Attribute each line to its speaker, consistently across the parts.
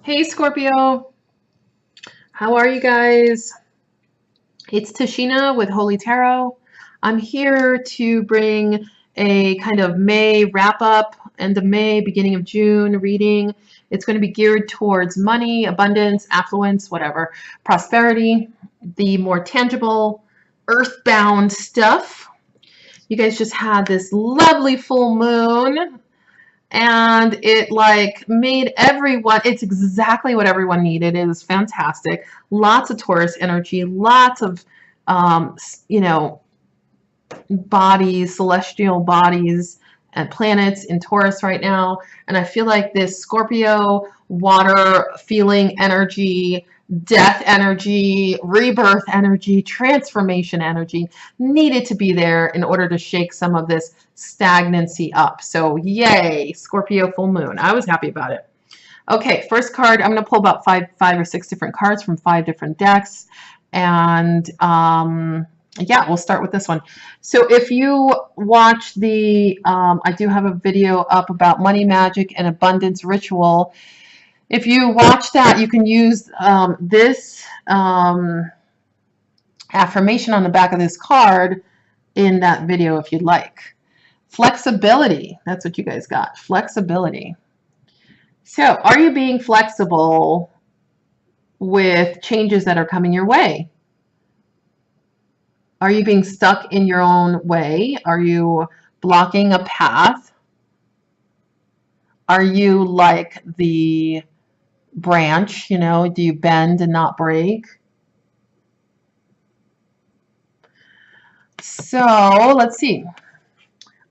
Speaker 1: Hey Scorpio, how are you guys? It's Tashina with Holy Tarot. I'm here to bring a kind of May wrap up, end of May, beginning of June reading. It's going to be geared towards money, abundance, affluence, whatever, prosperity, the more tangible, earthbound stuff. You guys just had this lovely full moon. And it like made everyone, it's exactly what everyone needed. It was fantastic. Lots of Taurus energy, lots of, you know, bodies, celestial bodies and planets in Taurus right now. And I feel like this Scorpio water feeling energy, death energy, rebirth energy, transformation energy needed to be there in order to shake some of this stagnancy up. So yay, Scorpio full moon. I was happy about it. Okay, first card, I'm going to pull about five or six different cards from 5 different decks. And yeah, we'll start with this one. So if you watch the, I do have a video up about money magic and abundance ritual. If you watch that, you can use this affirmation on the back of this card in that video if you'd like. Flexibility, that's what you guys got, flexibility. So are you being flexible with changes that are coming your way? Are you being stuck in your own way? Are you blocking a path? Are you like the branch, you know, do you bend and not break? So let's see.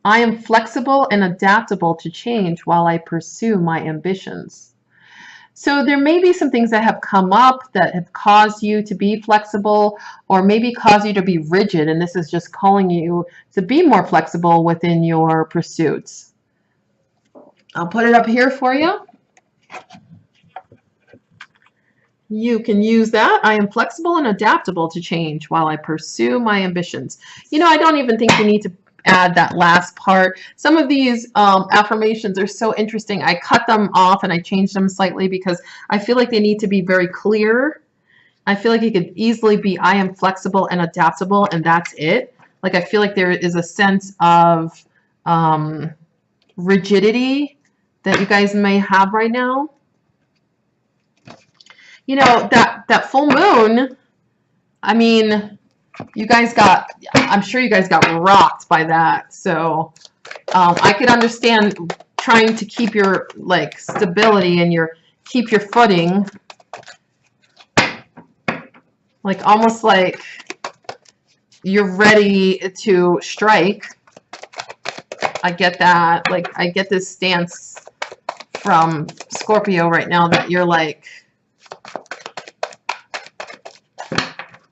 Speaker 1: I am flexible and adaptable to change while I pursue my ambitions. So there may be some things that have come up that have caused you to be flexible or maybe cause you to be rigid, and this is just calling you to be more flexible within your pursuits. I'll put it up here for you. You can use that. I am flexible and adaptable to change while I pursue my ambitions. You know, I don't even think you need to add that last part. Some of these affirmations are so interesting. I cut them off and I changed them slightly because I feel like they need to be very clear. I feel like it could easily be I am flexible and adaptable and that's it. Like I feel like there is a sense of rigidity that you guys may have right now. You know, that full moon, I mean, you guys got, I'm sure you guys got rocked by that. So I could understand trying to keep your like stability and keep your footing, like almost like you're ready to strike. I get that. Like I get this stance from Scorpio right now that you're like,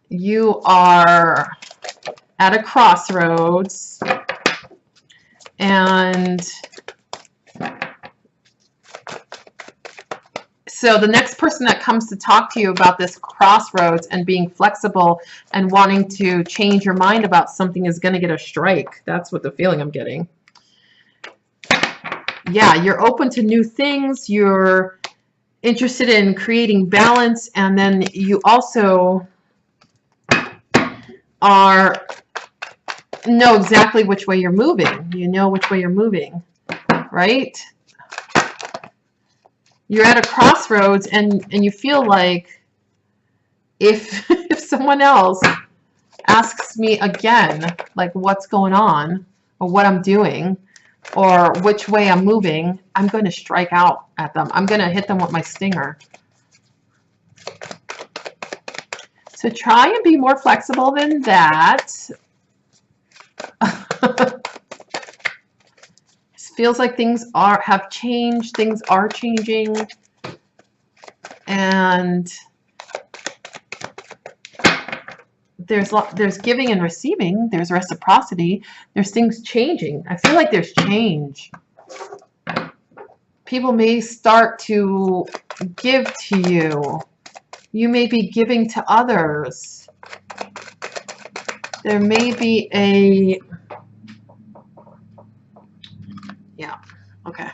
Speaker 1: you are at a crossroads and so the next person that comes to talk to you about this crossroads and being flexible and wanting to change your mind about something is going to get a strike. That's what the feeling I'm getting. Yeah, you're open to new things. You're interested in creating balance, and then you also know exactly which way you're moving. You know which way you're moving, right? You're at a crossroads and you feel like if someone else asks me again, like what's going on or what I'm doing or which way I'm moving, I'm going to strike out at them. I'm going to hit them with my stinger. So try and be more flexible than that. It feels like things have changed. Things are changing. And there's giving and receiving. There's reciprocity. There's things changing. I feel like there's change. People may start to give to you. You may be giving to others. There may be a, yeah, okay.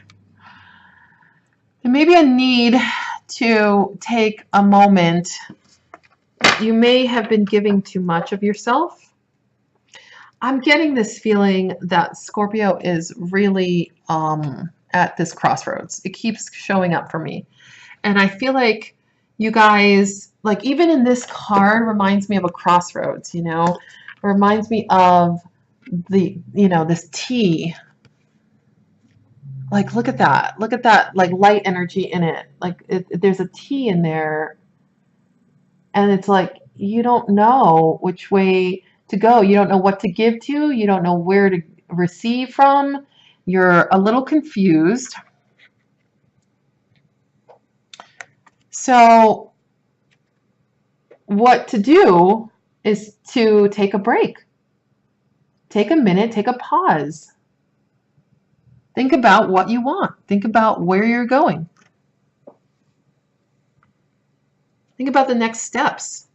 Speaker 1: There may be a need to take a moment. You may have been giving too much of yourself. I'm getting this feeling that Scorpio is really at this crossroads. It keeps showing up for me. And I feel like you guys, like even in this card, reminds me of a crossroads, you know? It reminds me of the, you know, this T. Like, look at that. Look at that, like, light energy in it. Like, there's a T in there. And it's like, you don't know which way to go. You don't know what to give to. You don't know where to receive from. You're a little confused. So what to do is to take a break. Take a minute, take a pause. Think about what you want. Think about where you're going. Think about the next steps.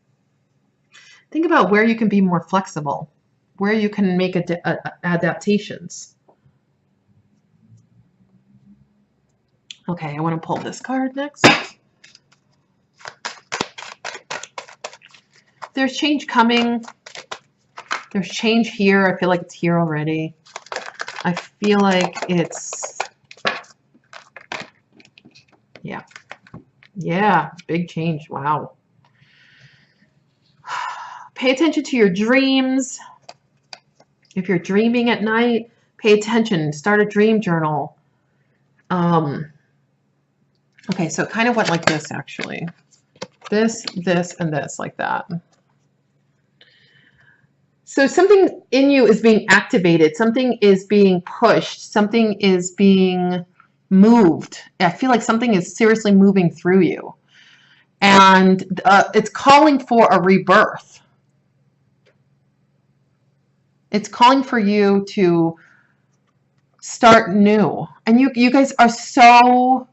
Speaker 1: Think about where you can be more flexible, where you can make adaptations. Okay, I want to pull this card next. There's change coming. There's change here. I feel like it's here already. I feel like it's, yeah, big change. Wow. Pay attention to your dreams. If you're dreaming at night, pay attention. Start a dream journal. Okay, so it kind of went like this, actually. This, and this, like that. So something in you is being activated. Something is being pushed. Something is being moved. I feel like something is seriously moving through you. And it's calling for a rebirth. It's calling for you to start new. And you guys are so,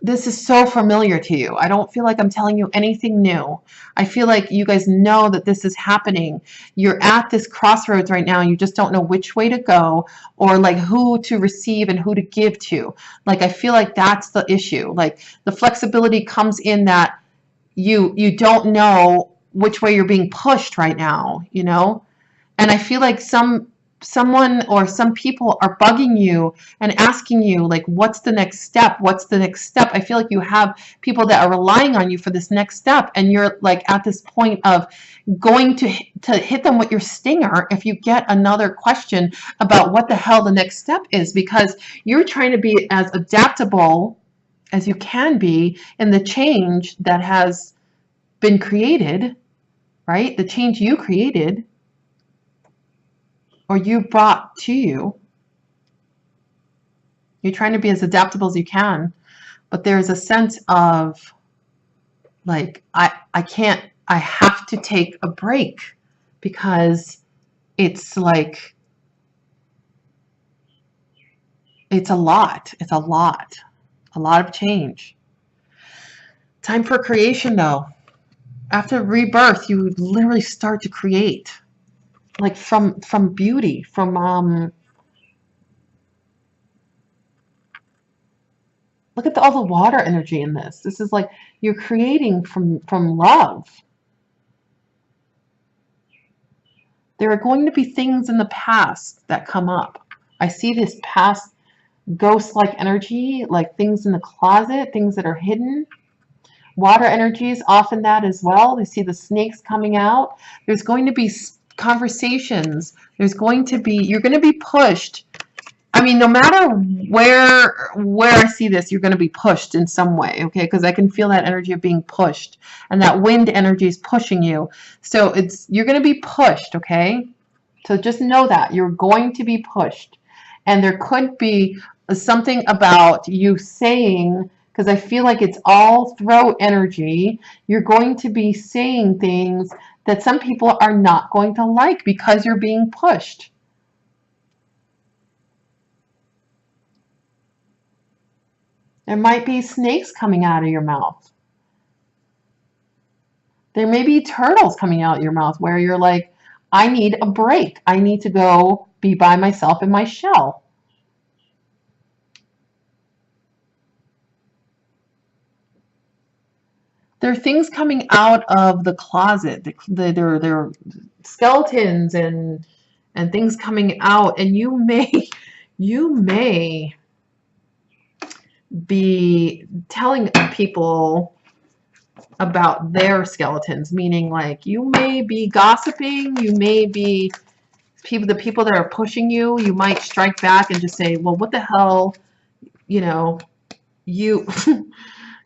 Speaker 1: this is so familiar to you. I don't feel like I'm telling you anything new. I feel like you guys know that this is happening. You're at this crossroads right now. You just don't know which way to go or like who to receive and who to give to. Like, I feel like that's the issue. Like the flexibility comes in that you don't know which way you're being pushed right now, you know? And I feel like someone or some people are bugging you and asking you, like, what's the next step? What's the next step? I feel like you have people that are relying on you for this next step. And you're like at this point of going to hit them with your stinger if you get another question about what the hell the next step is, because you're trying to be as adaptable as you can be in the change that has been created, right? The change you created or you brought to you. You're trying to be as adaptable as you can, but there's a sense of like, I have to take a break because it's like, it's a lot of change. Time for creation though. After rebirth, you literally start to create. Like from beauty, from look at all the water energy in this. This is like you're creating from love. There are going to be things in the past that come up. I see this past ghost-like energy, like things in the closet, things that are hidden. Water energy is often that as well. We see the snakes coming out. There's going to be conversations. There's going to be, you're going to be pushed. I mean, no matter where I see this, you're going to be pushed in some way, okay? Because I can feel that energy of being pushed, and that wind energy is pushing you. So you're going to be pushed, okay? So just know that you're going to be pushed, and there could be something about you saying, because I feel like it's all throat energy. You're going to be saying things that some people are not going to like because you're being pushed. There might be snakes coming out of your mouth. There may be turtles coming out of your mouth where you're like, I need a break. I need to go be by myself in my shell. There are things coming out of the closet. There are skeletons and things coming out, and you may be telling people about their skeletons, meaning like you may be gossiping, you may be the people that are pushing you, you might strike back and just say, well, what the hell, you know, you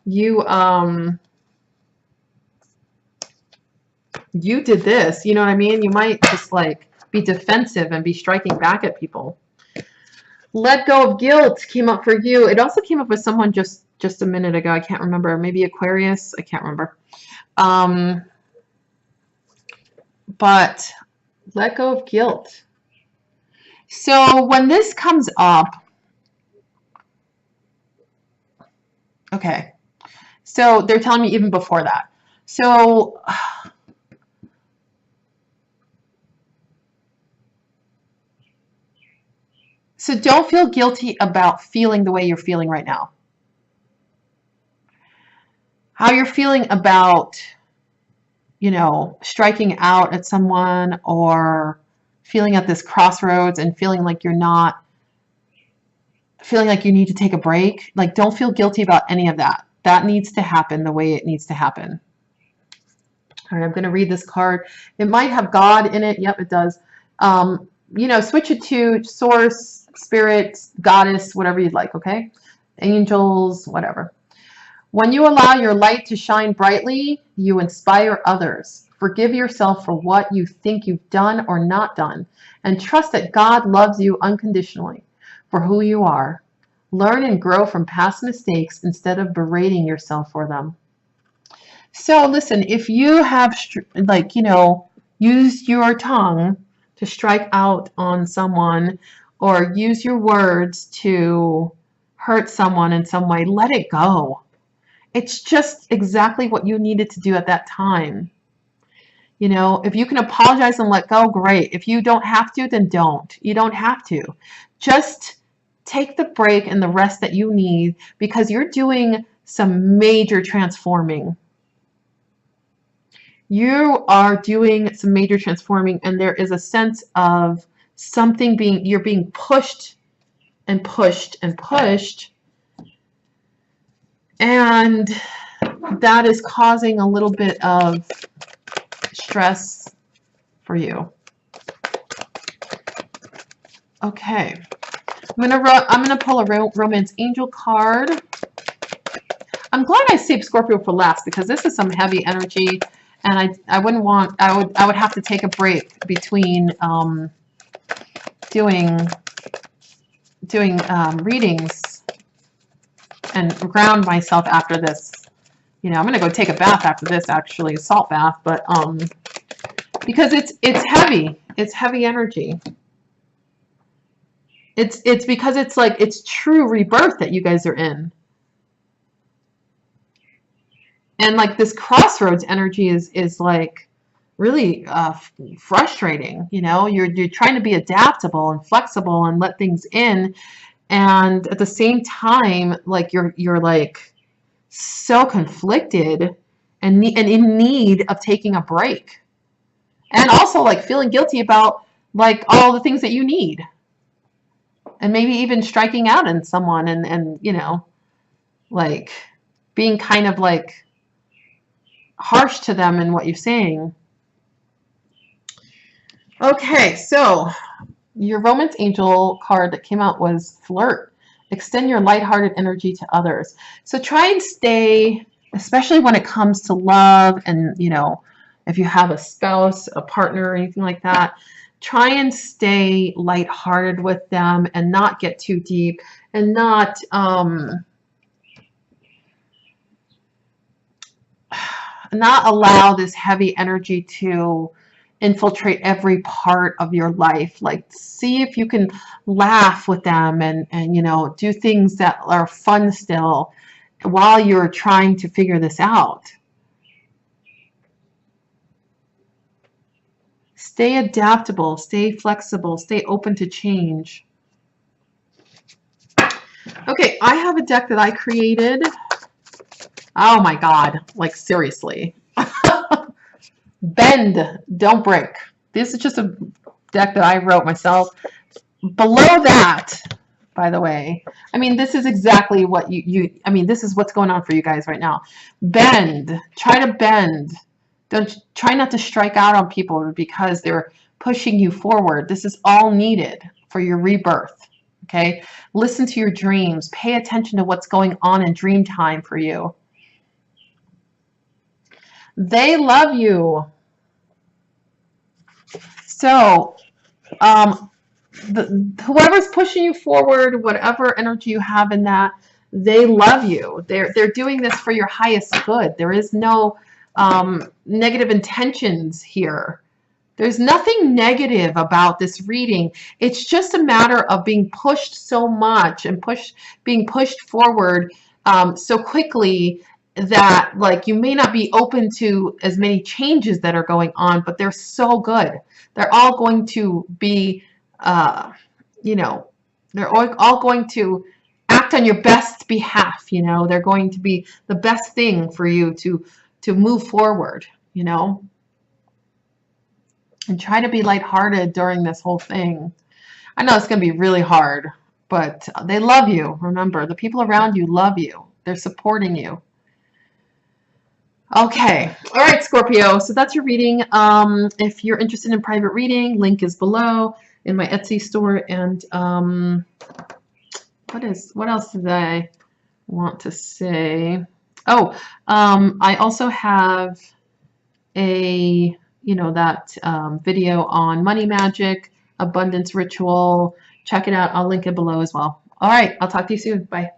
Speaker 1: you you did this, you know what I mean? You might just like be defensive and be striking back at people. Let go of guilt came up for you. It also came up with someone just a minute ago. I can't remember. Maybe Aquarius. I can't remember. But let go of guilt. So when this comes up, okay. So they're telling me even before that. So don't feel guilty about feeling the way you're feeling right now. How you're feeling about, you know, striking out at someone or feeling at this crossroads and feeling like you're not, feeling like you need to take a break. Like, don't feel guilty about any of that. That needs to happen the way it needs to happen. All right, I'm going to read this card. It might have God in it. Yep, it does. You know, switch it to source, spirit, goddess, whatever you'd like, okay? Angels, whatever. When you allow your light to shine brightly, you inspire others. Forgive yourself for what you think you've done or not done, and trust that God loves you unconditionally for who you are. Learn and grow from past mistakes instead of berating yourself for them. So listen, if you have, like, you know, used your tongue to strike out on someone or use your words to hurt someone in some way, let it go. It's just exactly what you needed to do at that time. You know, if you can apologize and let go, great. If you don't have to, then don't. You don't have to. Just take the break and the rest that you need, because you're doing some major transforming. You are doing some major transforming, and there is a sense of something being, you're being pushed and pushed and pushed, and that is causing a little bit of stress for you. Okay, I'm gonna pull a romance angel card. I'm glad I saved Scorpio for last, because this is some heavy energy, and I wouldn't want, I would have to take a break between doing readings and ground myself after this. You know, I'm gonna go take a bath after this, actually, a salt bath, but because it's heavy. It's heavy energy. It's because it's like, it's true rebirth that you guys are in. And like this crossroads energy is like really frustrating. You know, you're trying to be adaptable and flexible and let things in, and at the same time, like you're like so conflicted and in need of taking a break, and also like feeling guilty about like all the things that you need, and maybe even striking out on someone and you know, like being kind of like harsh to them in what you're saying. Okay, so your romance angel card that came out was flirt. Extend your lighthearted energy to others. So try and stay, especially when it comes to love, and you know, if you have a spouse, a partner, or anything like that, try and stay lighthearted with them and not get too deep, and not allow this heavy energy to infiltrate every part of your life. Like, see if you can laugh with them and you know, do things that are fun still while you're trying to figure this out. Stay adaptable, stay flexible, stay open to change. Okay, I have a deck that I created. Oh my God, like seriously. Bend, don't break. This is just a deck that I wrote myself. Below that, by the way, I mean, this is exactly what I mean, this is what's going on for you guys right now. Bend, try to bend. Try not to strike out on people because they're pushing you forward. This is all needed for your rebirth. Okay. Listen to your dreams. Pay attention to what's going on in dream time for you. They love you. So, whoever's pushing you forward, whatever energy you have in that, they love you. They're doing this for your highest good. There is no negative intentions here. There's nothing negative about this reading. It's just a matter of being pushed so much and being pushed forward so quickly that like you may not be open to as many changes that are going on, but they're so good. They're all going to be, you know, they're all going to act on your best behalf. You know, they're going to be the best thing for you to move forward, you know. And try to be lighthearted during this whole thing. I know it's going to be really hard, but they love you. Remember, the people around you love you. They're supporting you. Okay. All right, Scorpio. So that's your reading. If you're interested in private reading, link is below in my Etsy store. And what else did I want to say? Oh, I also have a that video on money magic, abundance ritual. Check it out. I'll link it below as well. All right. I'll talk to you soon. Bye.